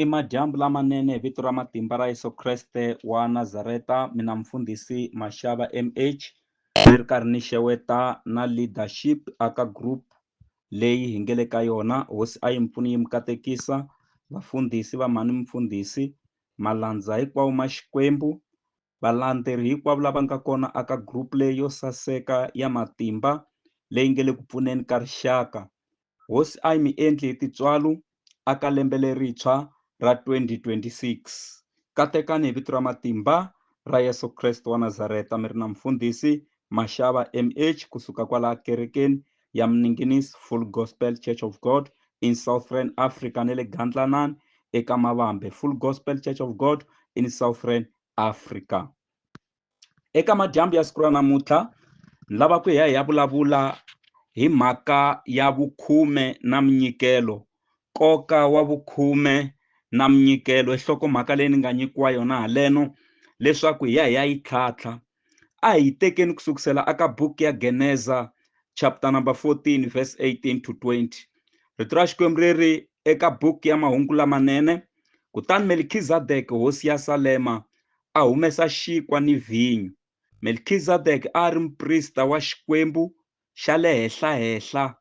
I madyambu lamanene hi vito ra matimba ra Yesu Kreste wa Nazareta. Mina mfundhisi Mashava MH ni ri karhi ni xeweta na leadership aka group leyi hi nge le ka yona. Hosi a yi mpfuni yi mi katekisa, vafundhisi va mhani mfundhisi, malandza hinkwawo ma Xikwembu, valandzeleri hinkwavo lava nga kona aka group leyi yo saseka ya matimba leyi nge le ku pfuneni ka rixaka. Hosi a yi mi endli hi tintswalo aka lembe lerintshwa ra 2026. Katekani hi vito ra matimba ra Yesu Kreste wa Nazareta. Mi ri na mfundhisi Mashava MH kusuka kwala kerekeni ya Mninginis Full Gospel Church of God in Southern Africa ne le Gandlanani eka Mavambe. Full Gospel Church of God in Southern Africa. Eka madyambu ya siku ra namuntlha ni lava ku hi ya vulavula hi mhaka ya vukhume na minyikelo, nkoka wa vukhume na minyikelo. Nhlokomhaka leyi ni nga nyikiwa yona haleno leswaku hi ya yi tlhantlha. A hi tekeni ku sukusela aka buku ya Geneza chapter number 14 verse 18 to 20. Rito ra Xikwembu leri eka buku ya mahungu lamanene, kutani Melkizedeke hosi ya Salema a humesa xinkwa ni vhinyo. Melkizedeke a ri muprista wa Xikwembu xa le henhla.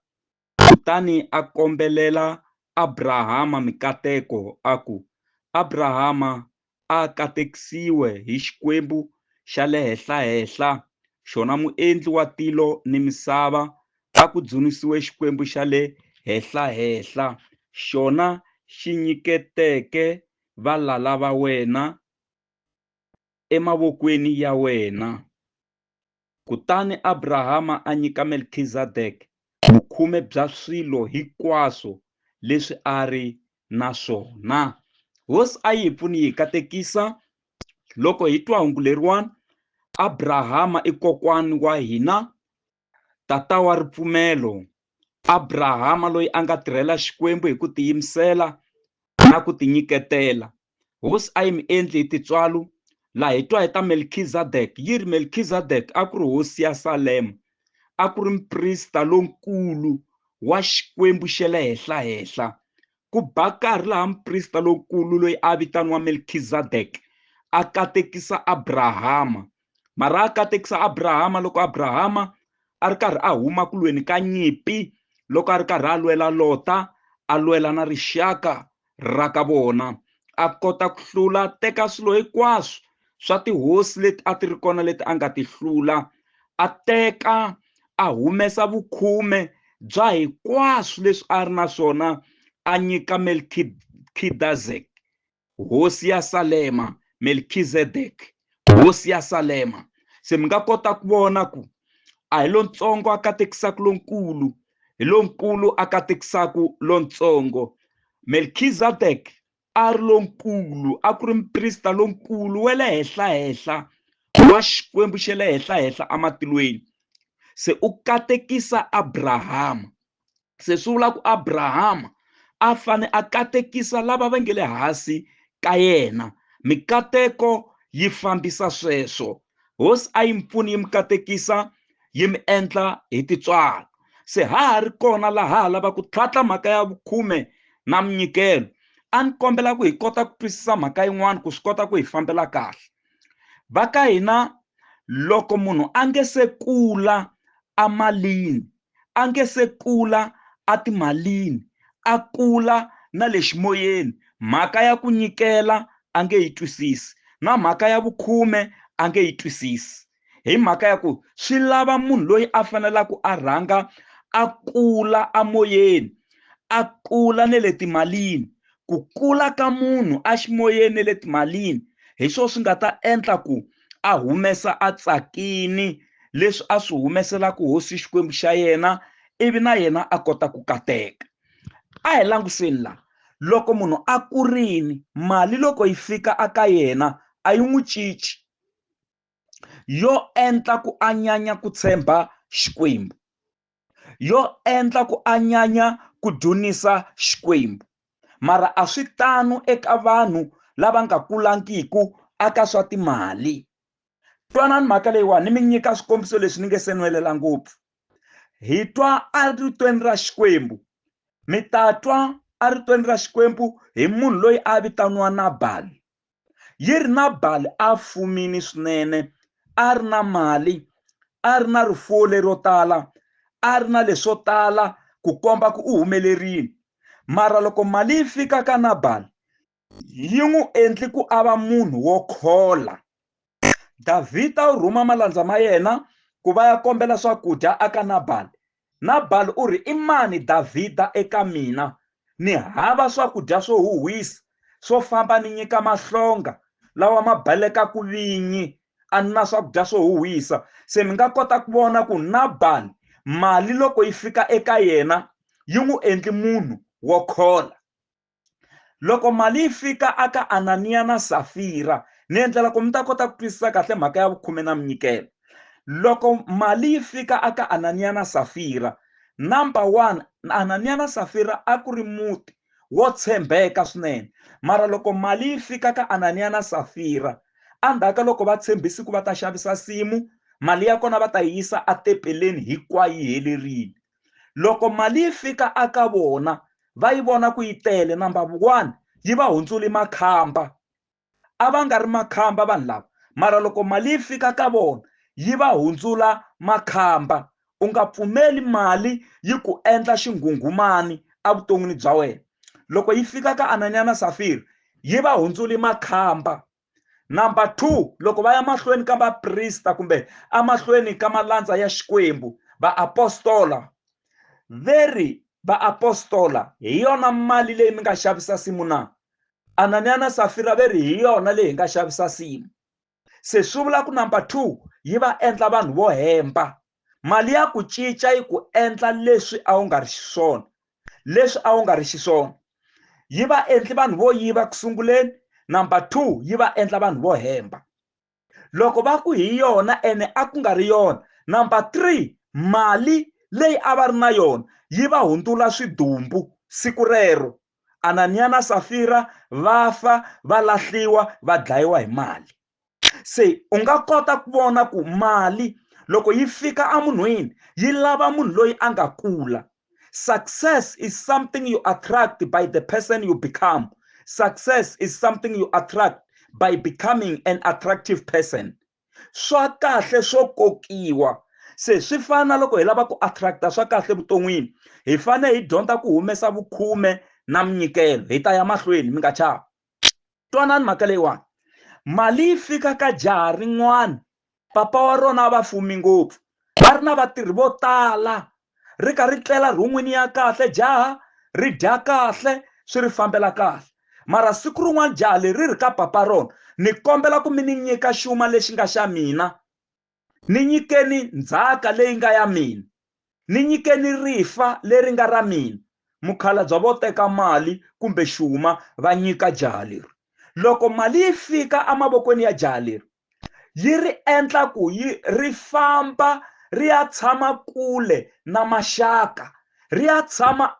Kutani a kombelela Abrahama mikateko aku, Abrahama a katekisiwe hi Xikwembu xa le henhla, xona muendli wa tilo ni misava, a ku dzunisiwe Xikwembu xa le henhla, xona xi nyiketeke valala va wena emavokweni ya wena. Kutani Abrahama a nyika Melkizedeke vukhume bya swilo hinkwaswo leswi a ri na swona. Hosi a yi pfuni hi katekisa loko hi twa hungu leriwani. Abrahama i kokwani wa hina, tata wa ripfumelo. Abrahama loyi a nga tirhela Xikwembu hi ku tiyimisela na ku tinyiketela. Hosi a yi mi endli hi tintswalo laha hi twa hi ta Melkizedeke. Yi ri Melkizedeke a ku ri hosi ya Salema, a ku ri muprista lonkulu wa Xikwembu xa le henhla. Ku ba nkarhi laha muprista lonkulu loyi a vitaniwa Melkizedeke a katekisa Abrahama. Mara a katekisa Abrahama loko Abrahama a ri karhi a huma ku lweni ka nyimpi, loko a ri karhi a lwela Lota, a lwela na rixaka ra ka vona. A kota ku hlula, teka swilo hinkwaswo swa tihosi leti a ti ri kona leti a nga ti hlula, a teka a humesa vukhume bya hinkwaswo leswi a ri na swona, a nyika Melkizedeke hosi ya Salema. Melkizedeke hosi ya Salema. Se mi nga kota ku vona ku a hi lontsongo a katekisaka lonkulu, hi lonkulu a katekisaka lontsongo. Melkizedeke a ri lonkulu, a ku ri muprista lonkulu wa le henhla wa Xikwembu xa le henhla ematilweni. Se u katekisa Abrahama. Se swi vula ku Abrahama a fane a katekisa lava va nge le hansi ka yena. Mikateko yi fambisa sweswo. Hosi a yi mpfuni yi mi katekisa, yi mi endla hi tintswalo. Se ha ri kona laha ha lava ku tlhantlha mhaka ya vukhume na minyikelo. A ni kombela ku hi kota ku twisisa mhaka yin'wana ku swi kota ku hi fambela kahle. Va ka hina loko munhu a nge se kula amalini, a nge se kula a timalini, a kula na le ximoyeni, mhaka ya ku nyikela a nge yi twisisi, na mhaka ya vukhume a nge yi twisisi. Hi mhaka ya ku swi lava munhu loyi a fanelaka a rhanga a kula amoyeni, a kula ne le timalini. Ku kula ka munhu a ximoyeni ne le timalini hi swona swi nga ta endla ku a humesa a tsakini leswi a swi humeselaka hosi Xikwembu xa yena, ivi na yena a kota ku kateka. A hi langutiseni la, loko munhu a kurini, mali loko yi fika aka yena a yi n'wi cinci, yo endla ku a nyanya ku tshemba Xikwembu, yo endla ku a nyanya ku dzunisa Xikwembu. Mara a swi tano eka vanhu lava nga kulangiku aka swa timali. Twanani mhaka leyiwani, ni mi nyika swikombiso leswi ni nge se nwelela ngopfu. Hi twa a ritweni ra Xikwembu, mi ta twa eritweni ra Xikwembu hi munhu loyi a vitaniwa Nabali. Yi ri Nabali a fumini swinene, a ri na mali, a ri na rifuwo lero tala, a ri na leswo tala ku komba ku u humelerile. Mara loko mali yi fika ka Nabali yi n'wi endli ku a va munhu wo khola. Davhida u rhuma malandza ma yena ku va ya kombela swakudya aka Nabali. Nabali u ri, i mani Davhida eka mina? Ni hava swakudya swo huhwisa swo famba ni nyika mahlonga lawa ma balekaku vinyi, a ni na swakudya swo huhwisa. Se mi nga kota ku vona ku Nabali mali loko yi fika eka yena yi n'wi endli munhu wo khola. Loko mali yi fika aka Ananiya na Safira, ni endlela ku mi ta kota ku twisisa kahle mhaka ya vukhume na minyikelo. Loko mali yi fika aka Ananiya na Safira, number one, Ananiya na Safira a ku ri muti wo tshembeka swinene. Mara loko mali yi fika ka Ananiya na Safira, endzhaku loko va tshembisi ku va ta xavisa nsimu, mali ya kona va ta yi yisa etepeleni hinkwayo yi helerile. Loko mali yi fika aka vona, va yi vona ku yi tele. Number one, yi va hundzuli makhamba. A va nga ri makhamba vanhu lava, mara loko mali yi fika ka vona yi va hundzula makhamba. U nga pfumeli mali yi ku endla xinghunghumani evuton'wini bya wena. Loko yi fika ka Ananiya na Safira yi va hundzuli makhamba. Number two, loko va ya mahlweni ka vaprista kumbe amahlweni ka malandza ya Xikwembu, vaapostola, vaapostola hi yona mali leyi mi nga xavisa nsimu na? Ananiya na Safira hi yona leyi hi nga xavisa nsimu. Se swi vula ku number two, yi va endla vanhu vo hemba. Mali ya ku cinca yi ku endla leswi a wu nga ri xiswona, leswi a wu nga ri xiswona. Yi va endli vanhu vo yiva ku sunguleni. Number two, yi va endla vanhu vo hemba. Loko va ku hi yona ene a ku nga ri yona. Number three, mali leyi a va ri na yona yi va hundzula swidumbu siku rero. Ananiya na Safira va fa, va lahliwa, va dlayiwa hi mali. Se u nga kota ku vona ku mali loko yi fika emunhwini yi lava munhu loyi a nga kula. Success is something you attract by the person you become. Success is something you attract by becoming an attractive person. Swa kahle swo kokiwa. Se swi fana loko hi lava ku attracta swa kahle vuton'wini, hi fanele hi dyondza ku humesa vukhume na minyikelo. Hi ta ya mahlweni mi nga chavi. Twanani mhaka leyiwani. Mali yi fika ka jaha rin'wana, papa wa rona va fumi ngopfu, va ri na vatirhi vo tala, ri ka ri tlela rhumwini ya kahle, jaha ri dya kahle, swi ri fambela kahle. Mara siku rin'wana jaha leri ri ka papa rona, ni kombela ku mi ni nyika xuma lexi nga xa mina, ni nyikeni ndzhaka leyi nga ya mina, ni nyikeni rifa leri nga ra mina. Mukhalabye vo teka mali kumbe xuma va nyika jaha leri. Loko mali yi fika emavokweni ya jaha leri, yi ri endla ku ri famba ri ya tshama kule na maxaka, ri ya tshama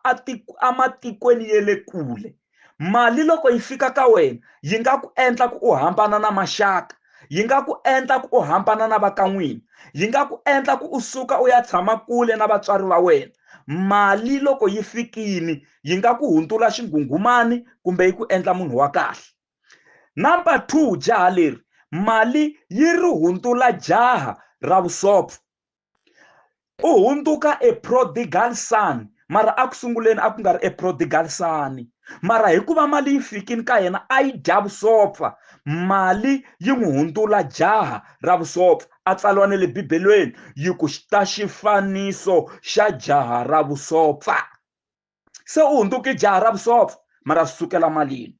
ematikweni ya le kule. Mali loko yi fika ka wena yi nga ku endla ku u hambana na maxaka, yi nga ku endla ku u hambana na va ka n'wina, yi nga ku endla ku u suka u ya tshama kule na vatswari va wena. Mali loko yi fikini yi nga ku hundzula xinghunghumani kumbe yi ku endla munhu wa kahle. Number two, jaha leri mali yi ri hundzula jaha ra vusopfa. U hundzuka a prodigal son, mara a ku sunguleni a ku nga ri a prodigal son. Mara hikuva mali yi fikini ka yena a yi dya vusopfa, mali yi n'wi hundzula jaha ra vusopfa. A tsaliwa na le Bibeleni yi ku ta xifaniso xa jaha ra vusopfa. Se u hundzuke jaha ra vusopfa, mara swi sukela malini?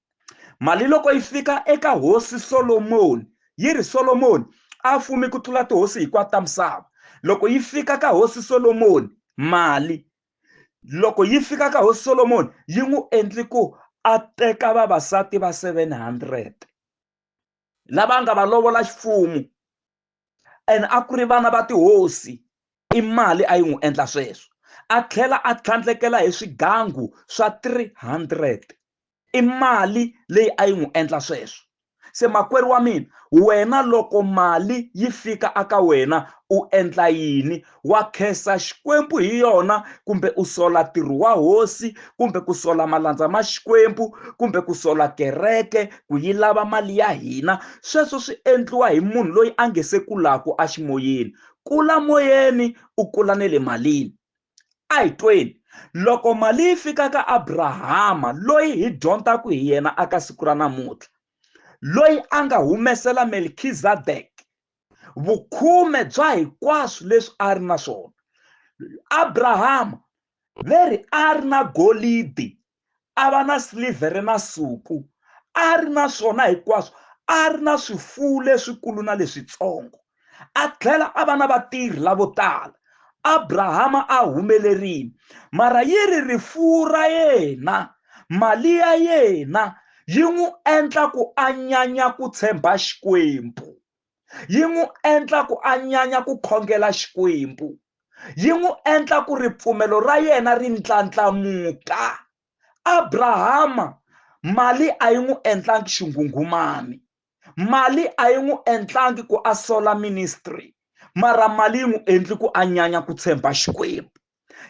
Mali loko yi fika eka hosi Solomoni, yi ri Solomoni a fumi ku tlula tihosi hinkwato ta misava. Loko yi fika ka hosi Solomoni, mali loko yi fika ka hosi Solomoni yi n'wi endli ku a teka vavasati va 700 lava nga va lovola xifumu, and a ku ri vana va tihosi. I mali a yi n'wi endla sweswo. A tlhela a tlhandlekela hi swigangu swa 300. I mali leyi a yi n'wi endla sweswo. Se makwerhu wa mina, wena loko mali yi fika aka wena u endla yini? Wa khensa Xikwembu hi yona, kumbe u sola ntirho wa hosi, kumbe ku sola malandza ma Xikwembu, kumbe ku sola kereke ku yi lava mali ya hina? Sweswo swi endliwa hi munhu loyi a nge se kulaka a ximoyeni. Kula moyeni u kula ne le malini. A hi tweni, loko mali yi fika ka Abrahama loyi hi dyondzaka hi yena aka siku ra namuntlha, loyi a nga humesela Melkizedek vukhume bya hinkwaswo leswi a ri na swona. Abrahama veri a ri na golidi, a va na silivhere na suku, a ri na swona hinkwaswo, a ri na swifuwo leswikulu na leswitsongo, a tlhela a va na vatirhi lavo tala. Abrahama a humelerile, mara yi ri rifuwo ra yena, mali ya yena yi n'wi endla ku a nyanya ku tshemba Xikwembu, yi n'wi endla ku a nyanya ku khongela Xikwembu, yi n'wi endla ku ripfumelo ra yena ri ndlandlamuka. Abrahama mali a yi n'wi endlangi xinghunghumani, mali a yi n'wi endlangi ku a sola ministry, mara mali yi n'wi endli ku a nyanya ku tshemba Xikwembu.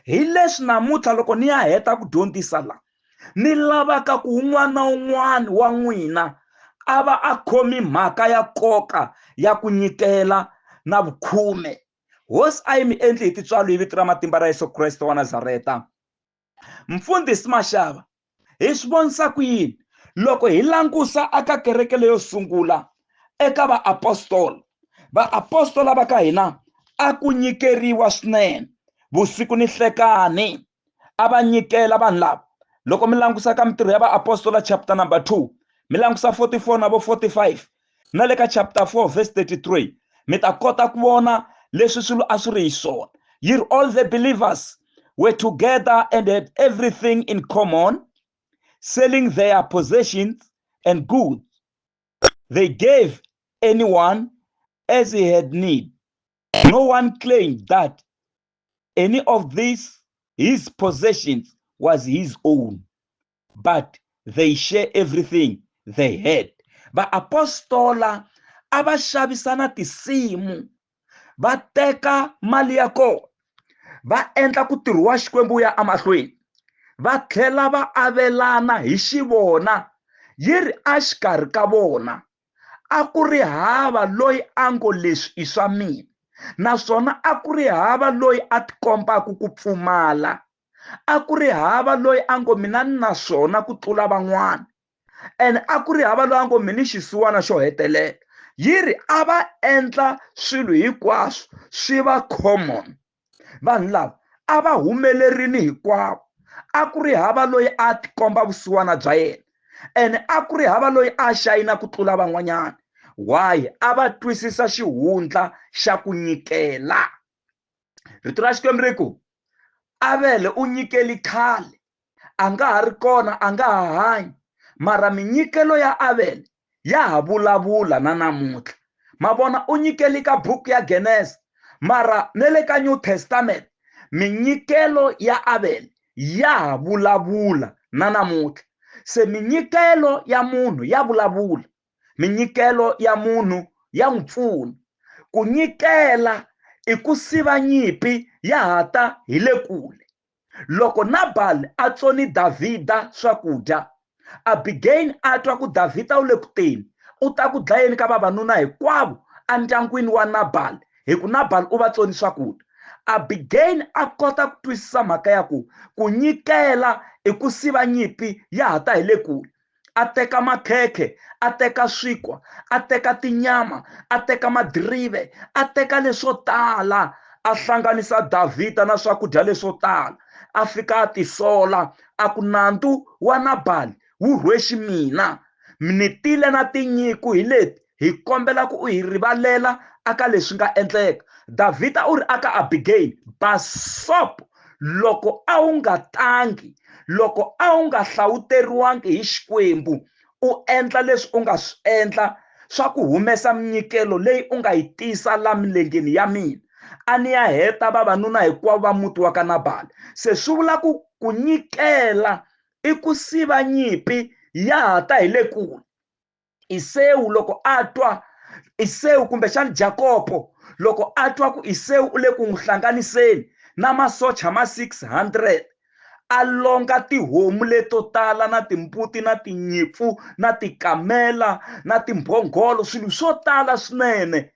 Hi leswi namuntlha loko ni ya heta ku dyondzisa la, ni lavaka ku un'wana na un'wana wa n'wina a va a khomi mhaka ya nkoka ya ku nyikela na vukhume. Hosi a yi mi endli hi tintswalo hi vito ra matimba ra Yesu Kreste wa Nazareta. Mfundhisi Mashava, hi swi vonisa ku yini loko hi langusa aka kereke leyo sungula eka vaapostoli va ka hina a ku nyikeriwa swinene, vusiku ni nhlekani a va nyikela vanhu lava. Loko mi langusa ka mitirho ya vaapostoli chapter number 2, mi langusa 44 na vo 45, na le ka chapter 4 verse 33, mi ta kota ku vona leswi swilo a swi ri hi swona. Yiri all the believers were together and had everything in common, selling their possessions and goods. They gave anyone as he had need. No one claimed that any of his possessions was his own, but they share everything they had. Vaapostola a va xavisana tinsimu, va teka mali ya kona, va endla ku ntirho wa Xikwembu ya amahlweni, va tlhela va avelana hi xivona. Yi ri a xikarhi ka vona a ku ri hava loyi a ngo leswi i swa mina, naswona a ku ri hava loyi a tikombaka ku pfumala, a ku ri hava loyi a ngo mina ni na swona ku tlula van'wana, and a ku ri hava loyi a ngo mina xisiwana xo hetelela. Yi ri a va endla swilo hinkwaswo swi va common. Vanhu lava a va humelerini hinkwavo, a ku ri hava loyi a tikomba vusiwana bya yena, and a ku ri hava loyi a xayina ku tlula van'wanyana. Why? A va twisisa xihundla xa ku nyikela. Rito ra Xikwembu ri ku Avele u nyikeli khale, a nga ha ri kona, a nga ha hanyi, mara minyikelo ya Avele ya ha vulavula na namuntlha. Ma vona u nyikeli ka buku ya Genesis, mara ne le ka New Testament minyikelo ya Avele ya ha vulavula na namuntlha. Se minyikelo ya munhu ya vulavula, minyikelo ya munhu ya n'wi pfuna. Ku nyikela i ku siva nyimpi ya hata hi le kule. Loko Nabali a tsoni Davhida swakudya, Abigail a twa ku Davhida u le ku teni, u ta ku dlayeni ka vavanuna hinkwavo endyangwini wa Nabali, hi ku Nabali u va tsoni swakudya. Abigail a kota ku twisisa mhaka ya ku nyikela i ku siva nyimpi ya hata hi le kule. A teka makhekhe, a teka swikwa, a teka tinyama, a teka madirive, a teka leswo tala, a hlanganisa Davhida na swakudya leswo tala, a fika a tisola, a ku nandu wa Nabali wu rhwexe mina, ni tile na tinyiko hi leti, hi kombela ku u hi rivalela aka leswi nga endleka. Davhida u ri aka Abigail, basopo loko a wu nga tangi, loko a wu nga hlawuteriwangi hi Xikwembu, u endla leswi u nga swi endla swa ku humesa minyikelo leyi u nga yi tisa la milengeni ya mina, a ni ya heta vavanuna hinkwavo va muti wa ka Nabali. Se swi vula ku nyikela i ku siva nyimpi ya hata hi le kule. Iseu loko a twa Iseu kumbexani Jakobo loko a twa ku Iseu u le ku n'wi hlanganiseni na masocha ma 600 a longa tihomu leto tala na timbuti na tinyimpfu na tikamela na timbhongolo swilo swo tala swinene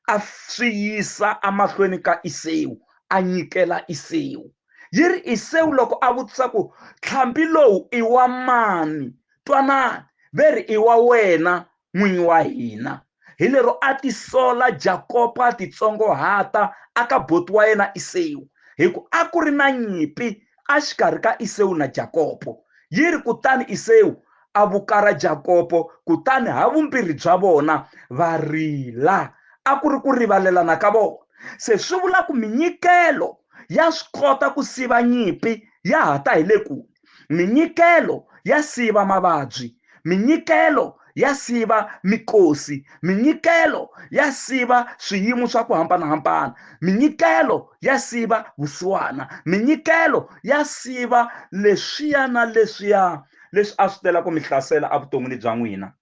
a swi yisa amahlweni ka Iseu a nyikela Iseu. Yiri Iseu loko a vutisa ku ntlhambi lowu i wa mani, twanani veri i wa wena n'winyi wa hina. Hi lero a tisola Jakobo a titsongohata aka boti wa yena Iseu hi ku a ku ri na nyimpi a xikarhi ka Iseu na Jakobo. Yiri kutani Iseu a vukara Jakobo kutani havumbirhi bya vona va rila. A ku ri ku rivalelana ka vona. Se swi vula ku minyikelo ya swi kota ku siva nyimpi ya ha ta hi le kule. Minyikelo ya siva mavabyi, minyikelo ya siva mikosi, minyikelo ya siva swiyimo swa ku hambanahambana, minyikelo ya siva vusiwana, minyikelo ya siva leswiya na leswiya leswi a swi tela ku mi hlasela evuton'wini bya n'wina.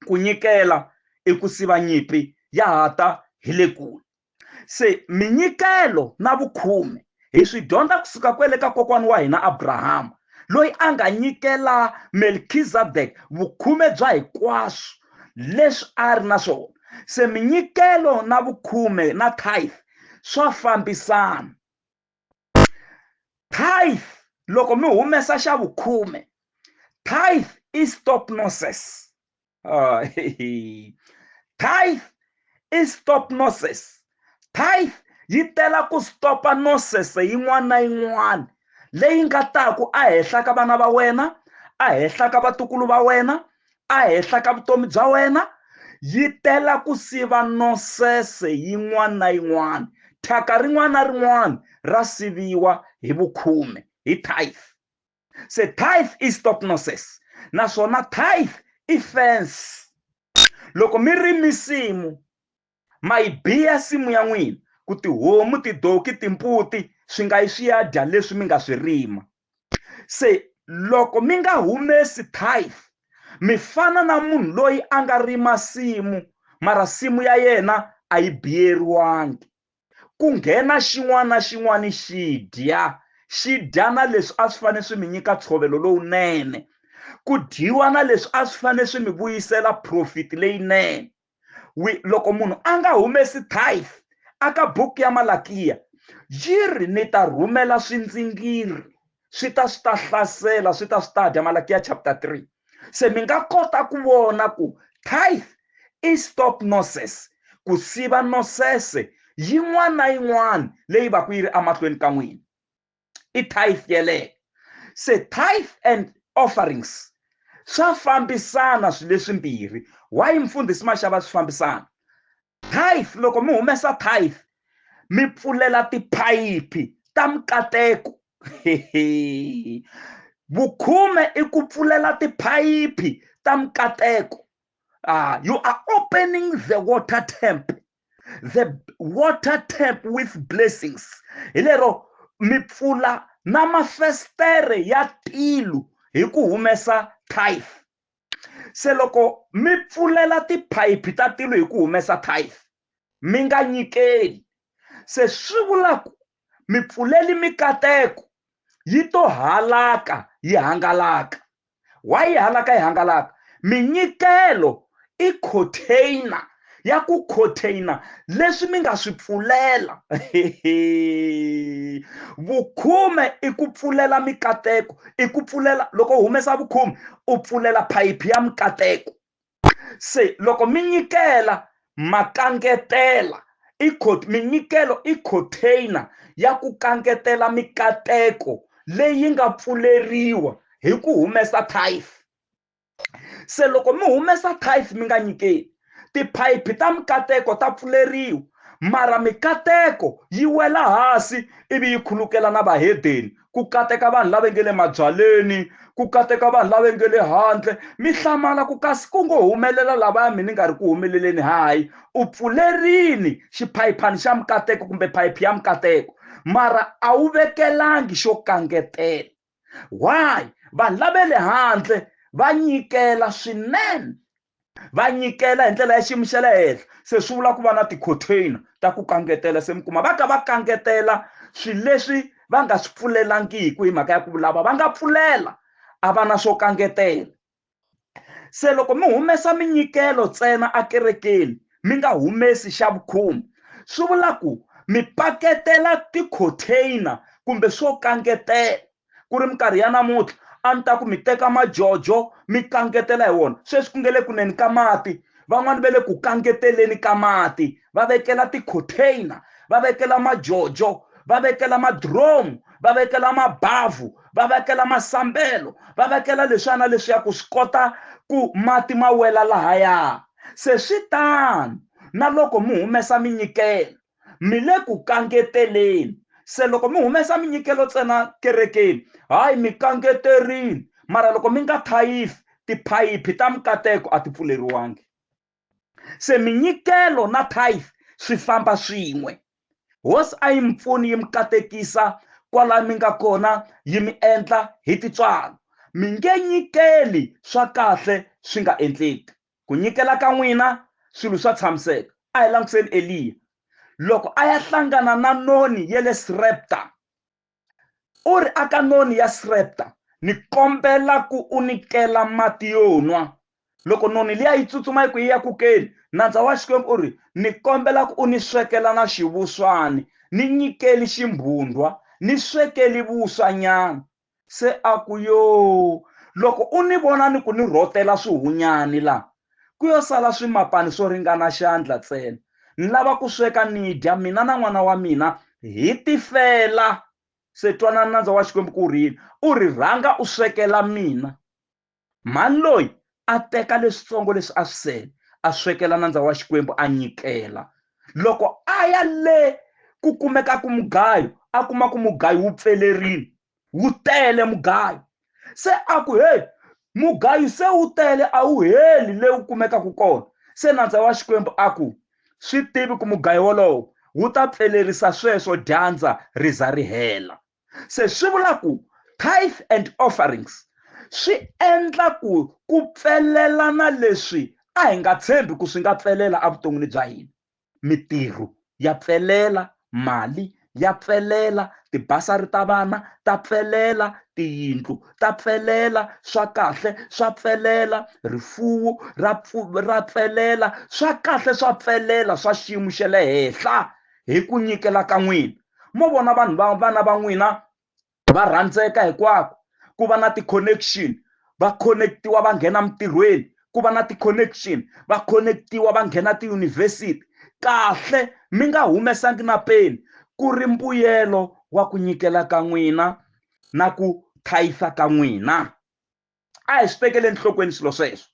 Ku nyikela i ku siva nyimpi ya ha ta hi le kule. Se minyikelo na vukhume hi swi dyondza kusuka kwele ka kokwana wa hina Abraham loyi a nga nyikela Melkizedek vukhume bya hinkwaswo leswi a ri na swona. Se minyikelo na vukhume na tithe swa fambisana. Tithe loko mi humesa xa vukhume, tithe i stop nonsense. Tithe i stop nonsense. Tithe yi tela ku stopa nonsense yin'wana na yin'wana leyi nga taku a hehla ka vana va wena, a hehla ka vatukulu va wena, a hehla ka vutomi bya wena. Yi tela ku siva nonsense yin'wana na yin'wana. Thyaka rin'wana na rin'wana ra siviwa hi vukhume, hi tithe. Se tithe i stop nonsense naswona tithe i fence. Loko mi ri misimu ma yi biya simu ya n'wina ku tihomu, tidoki, timbuti swi nga yi swi ya dya leswi mi nga swi rima. Se loko mi nga humesi tithe mi fana na munhu loyi a nga rima simu mara simu ya yena a yi biyeriwangi. Ku nghena xin'wana na xin'wana xi dya na leswi a swi fanele swi mi nyika ntshovelo lowunene, ku dyiwa na leswi a swi fanele swi mi vuyisela profit leyinene. Loko munhu a nga humesi tithe aka buku ya Malakiya yiri ni ta rhumela swindzingiri swi ta hlasela swi ta dya, Malakiya chapter 3. Se mi nga kota ku vona ku tithe i stop nonsense, ku siva nonsense yin'wana na yin'wana leyi va ku yi ri emahlweni ka n'wina i tithe yeleyo. Se tithe and offerings swa fambisana swilo leswimbirhi. Why mfundhisi Mashava swi fambisana? Tithe loko mi humesa tithe mi pfulela tiphayiphi ta mikateko. Vukhume i ku pfulela tiphayiphi ta mikateko. You are opening the water tap with blessings. Hi lero mi pfula na mafestere ya tilu hi ku humesa tithe. Se loko mi pfulela tiphayiphi ta tilu hi ku humesa tithe mi nga nyikeli. Se swi vula ku mi pfuleli mikateko yi to halaka yi hangalaka. Why yi halaka yi hangalaka? Minyikelo i container ya ku container leswi mi nga swi pfulela. Vukhume i ku pfulela mikateko, i ku pfulela loko humesa vukhume u pfulela phayiphi ya mikateko. Se loko mi nyikela makangetela minyikelo i container ya ku kangetela mikateko leyi nga pfuleriwa hi ku humesa tithe. Se loko mi humesa tithe mi nga nyikeli, tiphayiphi ta mikateko ta pfuleriwa mara mikateko yi wela hansi ivi yi khulukela na vahedeni, ku kateka vanhu lava nge le mabyaleni, ku kateka vanhu lava nge le handle. Mi hlamala ku kasi ku ngo humelela lavaya mi ni nga ri ku humeleleni. Hayi, u pfulerini xiphayiphani xa mikateko kumbe phayiphi ya mikateko mara a wu vekelangi xo kangetela. Why? Vanhu lava le handle va nyikela swinene va nyikela hi ndlela ya xiyimo xa le henhla se swi vula ku va na ti-container ta ku kangetela se mi kuma va ka va kangetela swilo leswi va nga swi pfulelangiki hi mhaka ya ku lava va nga pfulela a va na swo kangetela se loko mi humesa minyikelo ntsena akerekeni mi nga humesi xa vukhume swi vula ku mi paketela ti-container kumbe swo kangetela ku ri minkarhi ya namuntlha a ni ta ku mi teka majojo mi kangetela hi wona sweswi ku nge le kuneni ka mati van'wani va le ku kangeteleni ka mati va vekela ti-container va vekela majojo va vekela madromu va vekela mabavhu va vekela masambelo va vekela leswiya na leswiya ku swi kota ku mati ma wela lahaya se swi tano na loko mi humesa minyikelo mi le ku kangeteleni se loko mi humesa minyikelo ntsena kerekeni hayi mi kangeterini mara loko mi nga thayifi tiphayiphi ta mikateko a ti pfuleriwangi se minyikelo na thayifi swi famba swin'we hosi a yi mi pfuni yi mi katekisa kwala mi nga kona yi mi endla hi titswalo mi nge nyikeli swa kahle swi nga endleki ku nyikela ka n'wina swilo swa tshamiseka a hi langutiseni Eliya loko a ya hlangana na noni ya le Srepta u ri aka noni ya Srepta ni kombela ku u nikela mati yo nwa loko noni liya yi tsutsuma yi ku yi ya ku keni nandza wa Xikwembu u ri ni kombela ku u ni swekela na xivuswani ni nyikeli ximbundwa ni swekeli vuswanyana se a ku yo loko u ni vona ni ku ni rhotela swihunyani la ku yo sala swimapani swo ringana xandla ntsena ni lava ku sweka ni dya mina na n'wana wa mina hi tifela se twanana nandza wa Xikwembu ku rini u ri rhanga u swekela mina mani loyi a teka leswitsongo leswi a swisele a swekela nandza wa Xikwembu a nyikela loko a ya le ku kumeka ku mugayo a kuma ku mugayo wu pfelerini wu tele mugayo se a ku hey mugayo se wu tele a wu heli le wu kumeka ku kona se nandza wa Xikwembu a ku swi tivi ku mugayo wolowo wu ta pfelerisa sweswo dyandza ri za ri hela se swi vula ku tithe and offerings swi endla ku pfelela na leswi a hi nga tshembi ku swi nga pfelela evuton'wini bya hina mitirho ya pfelela mali ya pfelela tibasari ta vana ta pfelela tiyindlu ta pfelela swa kahle swa pfelela rifuwo ra pfelela swa kahle swa pfelela swa xiyimo xa le henhla hi ku nyikela ka n'wina mo vona vanhu vana va n'wina va rhandzeka hinkwako ku va na ti-connection va connectiwa va nghena mintirhweni ku va na ti-connection va connectiwa va nghena tiyunivhesiti kahle mi nga humesangi na peni ku ri mbuyelo wa ku nyikela ka n'wina na ku thayisa ka n'wina a hi swi tekeleni enhlokweni swilo sweswo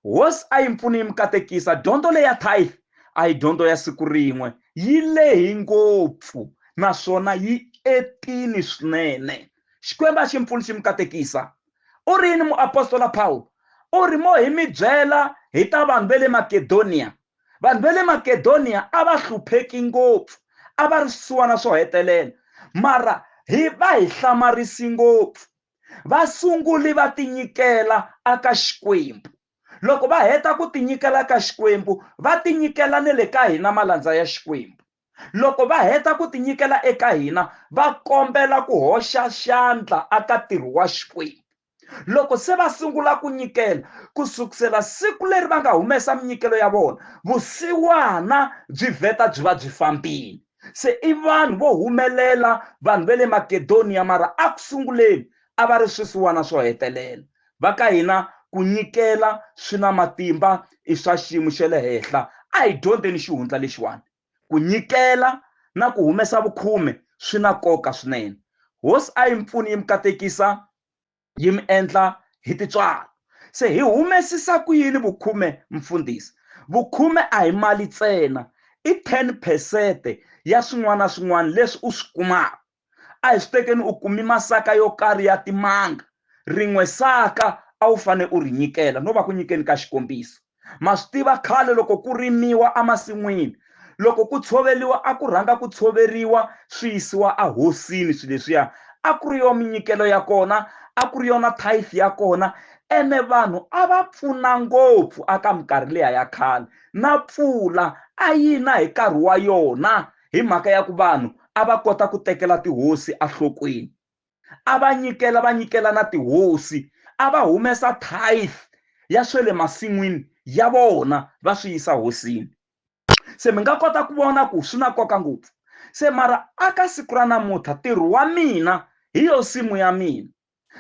hosi a yi mpfuni yi mi katekisa dyondzo leyi ya tithe a hi dyondzo ya siku rin'we yi lehi ngopfu naswona yi etini swinene Xikwembu a xi mpfuni xi mi katekisa u ri yini muapostola Paulo u ri mo hi mi byela hi ta vanhu va le Makedonia vanhu va le Makedonia a va hlupheki ngopfu a va ri swisiwana swo hetelela mara hi hlamarisi ngopfu va sunguli va tinyikela aka Xikwembu loko va heta ku tinyikela ka Xikwembu va tinyikela ne le ka hina malandza ya Xikwembu loko va heta ku tinyikela eka hina va kombela ku hoxa xandla aka ntirho wa Xikwembu loko se va sungula ku nyikela ku sukusela siku leri va nga humesa minyikelo ya vona vusiwana byi vheta byi va byi fambile se i vanhu vo humelela vanhu va le Makedonia mara a ku sunguleni a va ri swisiwana swo hetelela va ka hina ku nyikela swi na matimba i swa xiyimo xa le henhla a hi dyondzeni xihundla lexiwani ku nyikela na ku humesa vukhume swi na nkoka swinene hosi a yi mpfuni yi mi katekisa yi mi endla hi titswalo se hi humesisa ku yini vukhume mfundhisi vukhume a hi mali ntsena i 10% ya swin'wana na swin'wana leswi u swi kumaka a hi swi tekeni u kumi masaka yo karhi ya timanga rin'we saka a wu fane u ri nyikela no va ku nyikeni ka xikombiso ma swi tiva khale loko ku rimiwa emasin'wini loko ku tshoveliwa a ku rhanga ku tshoveriwa swi yisiwa a hosini swilo leswiya a ku ri yo minyikelo ya kona a ku ri yona tithe ya kona ene vanhu a va pfuna ngopfu aka minkarhi leya ya khale na pfula a yina hi nkarhi wa yona hi mhaka ya ku vanhu a va kota ku tekela tihosi enhlokweni a va nyikela na tihosi a va humesa tithe ya swele masin'wini ya vona va swi yisa hosini se mi nga kota ku vona ku swi na nkoka ngopfu se mara aka siku ra namuntlha ntirho wa mina hi yo nsimu ya mina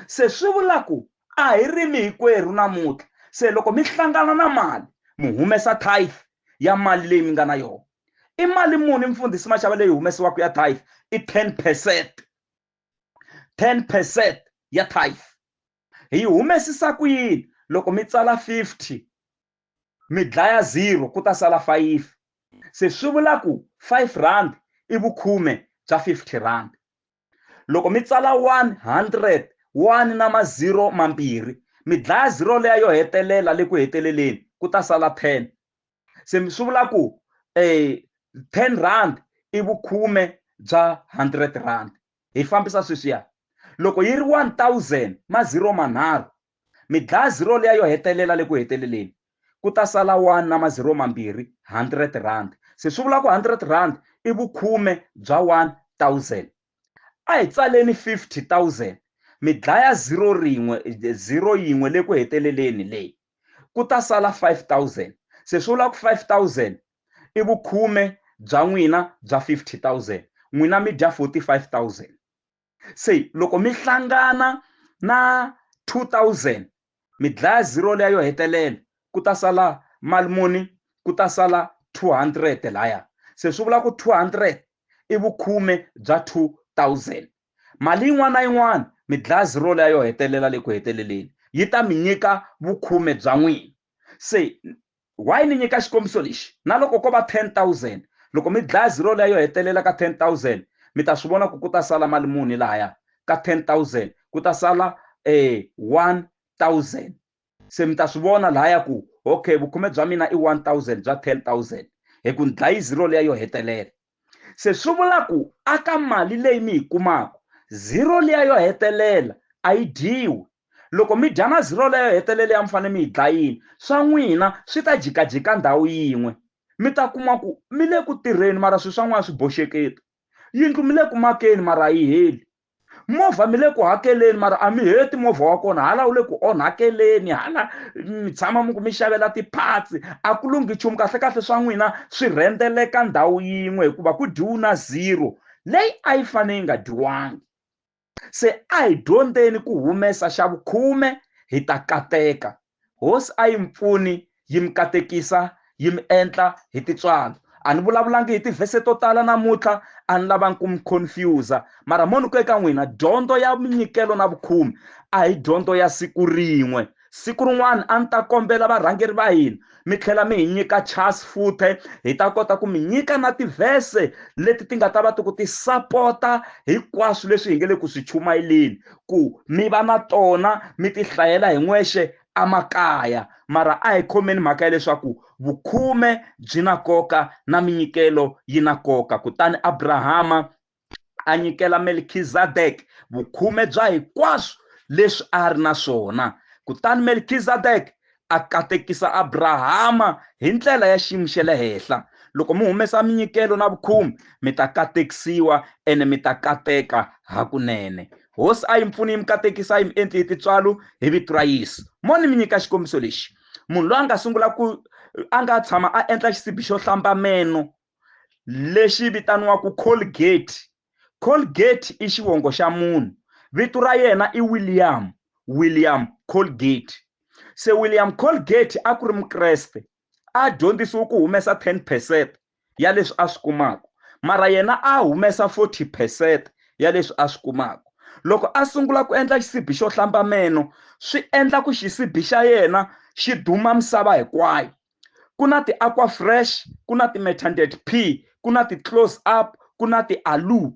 se swi vula ku a hi rimi hikwerhu namuntlha se loko mi hlangana na mali mi humesa tithe ya mali leyi mi nga na yona i mali muni mfundhisi Mashava leyi humesiwaka ya tithe i 10%. 10% ya tithe hi humesisa ku yini loko mi tsala 50 mi dlaya 0 ku ta sala 5 se swi vula ku 5 rand i vukhume bya 50 rand loko mi tsala 100 1 na maziro mambirhi mi dlaya 0 leya yo hetelela le ku heteleleni ku ta sala 10 se swi vula ku 10 rand i vukhume bya 100 rand hi fambisa sweswiya loko yi ri 1000 maziro manharhu mi dlaya 0 leya yo hetelela le ku heteleleni ku ta sala 1 na maziro mambirhi 100 rand se swi vula ku 100 rand i vukhume bya 1000 a hi tsaleni 50,000 mi dlaya 0 yin'we le ku heteleleni leyi ku ta sala 5,000 se swi vula ku 5,000 i vukhume bya n'wina bya 50,000 n'wina mi dya 45,000 se loko mi hlangana na 2,000 mi dlaya 0 leya yo hetelela ku ta sala mali muni ku ta sala 200 laya se swi vula ku 200 i vukhume bya 2,000 mali yin'wana na yin'wana mi dlaya 0 leya yo hetelela le ku heteleleni yi ta mi nyika vukhume bya n'wina se why ni nyika xikombiso lexi na loko ko va 10,000 loko mi dlaya 0 leya yo hetelela ka 10,000 mi ta swi vona ku ta sala mali muni laya ka 10,000 ku ta sala 1,000 se mi ta swi vona laya ku okay vukhume bya mina i 1,000 bya 10,000 hi ku ndlayi 0 leya yo hetelela se swi vula ku aka mali leyi mi yi kumaka 0 leya yo hetelela a yi dyiwi loko mi dya na 0 leya yo hetelela ya mi fanele mi yi dlayini swa n'wina swi ta jikajika ndhawu yin'we mi ta kuma ku mi le ku tirheni mara swilo swa n'wina swi boxeketa yindlu mi le ku makeni mara a yi heli movha mi le ku hakeleni mara a mi heti movha wa kona hala wu le ku onhakeleni hala mi tshama mi xavela ti-parts a ku lunghi nchumu kahle kahle swa n'wina swi rhendzeleka ndhawu yin'we hikuva ku dyiwe na 0 leyi a yi fanele yi nga dyiwangi se a hi dyondzeni ku humesa xa vukhume hi ta kateka hosi a yi mi pfuni yi mi katekisa yi mi endla hi tintswalo a ni vulavulangi hi tivhese to tala namuntlha a ni lavangi ku mi confuse mara mo ni ku eka n'wina dyondzo ya minyikelo na vukhume a hi dyondzo ya siku rin'we siku rin'wana a ni ta kombela varhangeri va hina mi tlhela mi hi nyika chance futhi hi ta kota ku mi nyika na tivhese leti ti nga ta va ti ku ti sapota hinkwaswo leswi hi nge le ku swi chumayeleni ku mi va na tona mi ti hlayela hi n'wexe amakaya mara a hi khomeni mhaka ya leswaku vukhume byi na nkoka na minyikelo yi na nkoka kutani Abrahama a nyikela Melkizedek vukhume bya hinkwaswo leswi a ri na swona kutani Melkizedek a katekisa Abrahama hi ndlela ya xiyimo xa le henhla loko mi humesa minyikelo na vukhume mi ta katekisiwa ene mi ta kateka hakunene hosi a yi mpfuni yi mi katekisa yi mi endli hi tintswalo hi vito ra Yesu mo ni mi nyika xikombiso lexi munhu loyi a nga sungula ku a nga tshama a endla xisibi xo hlamba meno lexi vitaniwaku Colgate. Colgate i xivongo xa munhu vito ra yena i William Colgate se William Colgate a ku ri mukreste a dyondzisiwe ku humesa 10% ya leswi a swi kumaka mara yena a humesa 40% ya leswi a swi kumaka loko a sungula ku endla xisibi xo hlamba meno swi endla ku xisibi xa yena xi duma misava hinkwayo ku na ti-Aqua Fresh ku na ti-Metandate P ku na ti-Close Up ku na ti-Aloe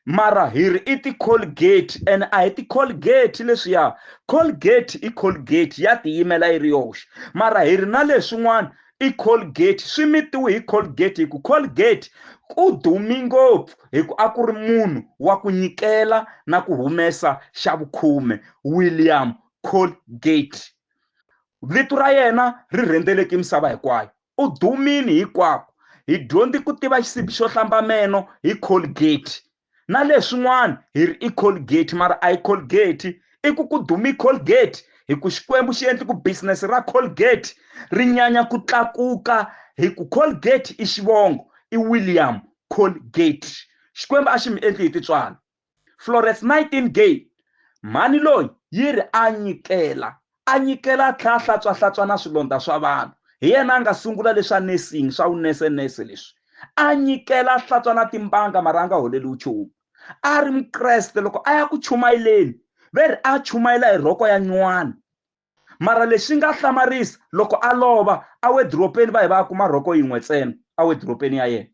mara hi ri i ti-Colgate and a hi ti-Colgate leswiya Colgate i Colgate ya tiyimela yi ri yoxe mara hi ri na leswin'wana i Colgate swi mitiwe hi Colgate hi ku Colgate ku dumi ngopfu hi ku a ku ri munhu wa ku nyikela na ku humesa xa vukhume William Colgate vito ra yena ri rhendzeleke misava hinkwayo. U dumini hinkwako. Hi dyondzi ku tiva xisibi xo hlamba meno hi Colgate, na leswin'wana hi ri i Colgate, mara a hi Colgate. I ku dumi Colgate hi ku Xikwembu xi endli ku business ra Colgate ri nyanya ku tlakuka, hi ku Colgate i xivongo, i William Colgate. Xikwembu a xi mi endli hi tintswalo. Florence Nightingale, mhani loyi yi ri a nyikela a tlhela hlantswa na swilondza swa vanhu. Hi yena a nga sungula leswa nursing, swa unese leswi. A nyikela hlantswa na timbanga, mara a nga holeli nchumu. A ri Mukreste, loko a ya ku chumayeleni ve ri a chumayela hi rhoko ya nyuwana, mara leswi nga hlamarisa loko a lova awediropeni va hi va kuma rhoko yin'we ntsena awediropeni ya yena.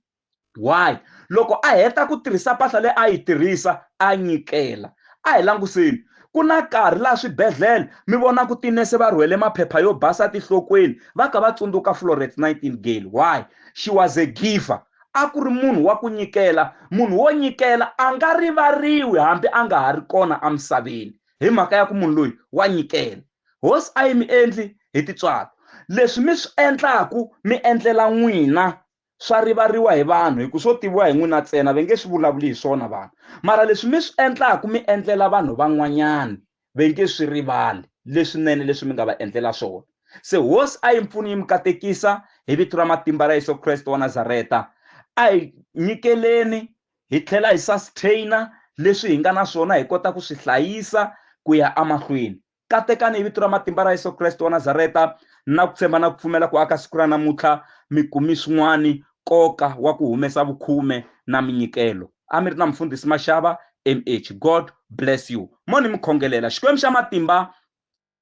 Why? Loko a heta ku tirhisa mpahla leyi a yi tirhisa a nyikela. A hi languseni, ku na nkarhi laha swibedhlele mi vona ku tinese va rhwele maphepha yo basa tinhlokweni va ka va tsundzuka Florence Nightingale. Why? She was a giver. A ku ri munhu wa ku nyikela. Munhu wo nyikela a nga rivariwi hambi a nga ha ri kona emisaveni, hi mhaka ya ku munhu loyi wa nyikela. Hosi a yi mi endli hi tintswalo. Leswi mi swi endlaku mi endlela n'wina swa rivariwa hi vanhu, hi ku swo tiviwa hi n'wina ntsena, va nge swi vulavuli hi swona vanhu. Mara leswi mi swi endlaku mi endlela vanhu van'wanyana, va nge swi rivali leswinene leswi mi nga va endlela swona. Se hosi a yi mpfuni yi mi katekisa hi vito ra matimba ra Yesu Kreste wa Nazareta. A hi nyikeleni hi tlhela hi sustaina leswi hi nga na swona, hi kota ku swi hlayisa ku ya emahlweni. Katekani hi vito ra matimba ra Yesu Kreste wa Nazareta, na ku tshemba na ku pfumela ku aka siku ra namuntlha mi kumi swin'wani nkoka wa ku humesa vukhume na minyikelo. A mi ri na Mfundhisi Mashava MH. God bless you. Mo ni mi khongelela. Xikwembu xa matimba,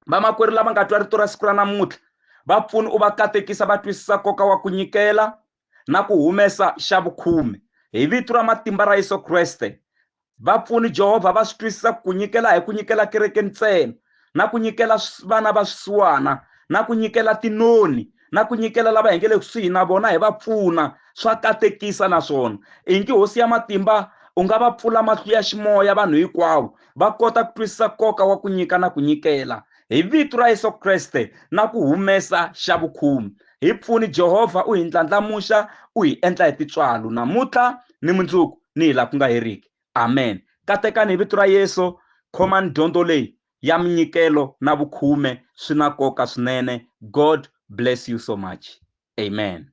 vamakwerhu lava nga twa rito ra siku ra namuntlha, va pfuni u va katekisa va twisisa nkoka wa ku nyikela na ku humesa xa vukhume hi vito ra matimba ra Yesu Kreste. Va pfuni Jehovha va swi twisisa ku nyikela hi ku nyikela kereke ntsena, na ku nyikela vana va swisiwana, na ku nyikela tinoni, na ku nyikela lava hi nge le kusuhi na vona hi va pfuna, swa katekisa naswona. I ngi hosi ya matimba u nga va pfula mahlo ya ximoya vanhu hinkwavo va kota ku twisisa nkoka wa ku nyika na ku nyikela hi vito ra Yesu Kreste, na ku humesa xa vukhume. Hi pfuni Jehovha, u hi ndlandlamuxa, u hi endla hi tintswalo namuntlha ni mundzuku ni hi laha ku nga heriki. Amen. Katekani hi vito ra Yesu, khomani dyondzo leyi ya minyikelo na vukhume, swi na nkoka swinene. God bless you so much. Amen.